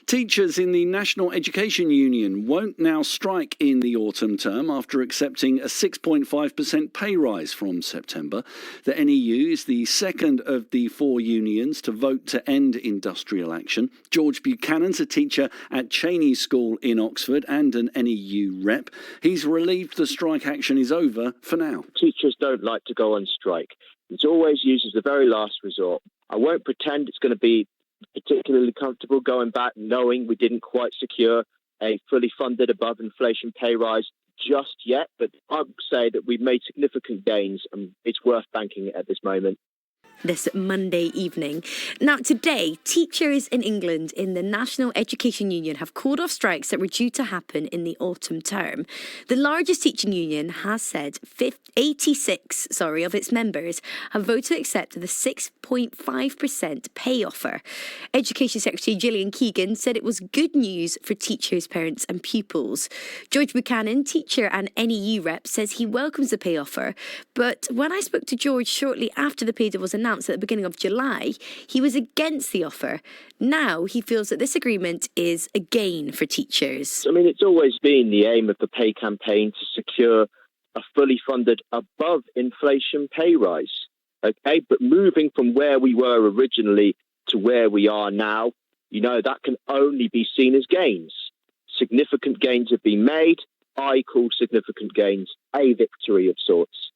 Teachers in the National Education Union won't now strike in the autumn term after accepting a 6.5% pay rise from September. The NEU is the second of the four unions to vote to end industrial action. George Buchanan's a teacher at Cheney School in Oxford and an NEU rep. He's relieved the strike action is over for now. Teachers don't like to go on strike. It's always used as the very last resort. I won't pretend it's going to be particularly comfortable going back knowing we didn't quite secure a fully funded above inflation pay rise just yet, but I would say that we've made significant gains and it's worth banking it at this moment. This Monday evening. Now, today, teachers in England in the National Education Union have called off strikes that were due to happen in the autumn term. The largest teaching union has said 86 of its members have voted to accept the 6.5% pay offer. Education Secretary Gillian Keegan said it was good news for teachers, parents and pupils. George Buchanan, teacher and NEU rep, says he welcomes the pay offer, but when I spoke to George shortly after the pay deal was announced at the beginning of July, he was against the offer. Now he feels that this agreement is a gain for teachers. I mean, it's always been the aim of the pay campaign to secure a fully funded above inflation pay rise. Okay, but moving from where we were originally to where we are now, that can only be seen as gains. Significant gains have been made. I call significant gains a victory of sorts.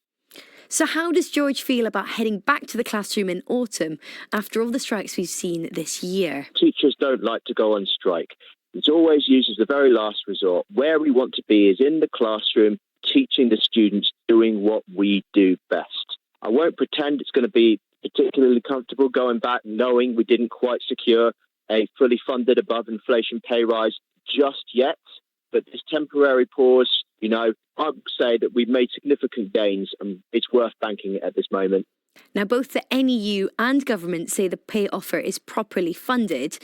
So how does George feel about heading back to the classroom in autumn after all the strikes we've seen this year? Teachers don't like to go on strike. It's always used as the very last resort. Where we want to be is in the classroom, teaching the students, doing what we do best. I won't pretend it's going to be particularly comfortable going back knowing we didn't quite secure a fully funded above inflation pay rise just yet. But this temporary pause, I would say that we've made significant gains and it's worth banking it at this moment. Now, both the NEU and government say the pay offer is properly funded,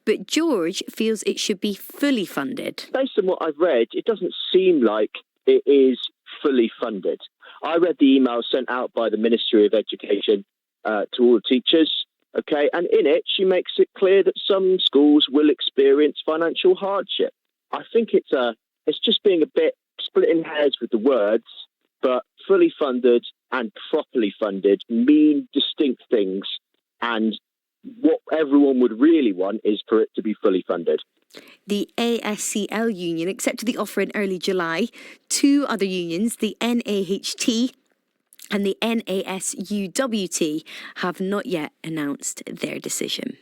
but George feels it should be fully funded. Based on what I've read, it doesn't seem like it is fully funded. I read the email sent out by the Ministry of Education to all teachers, okay, and in it she makes it clear that some schools will experience financial hardship. I think it's just being a bit splitting hairs with the words, but fully funded and properly funded mean distinct things. And what everyone would really want is for it to be fully funded. The ASCL union accepted the offer in early July. Two other unions, the NAHT and the NASUWT, have not yet announced their decision.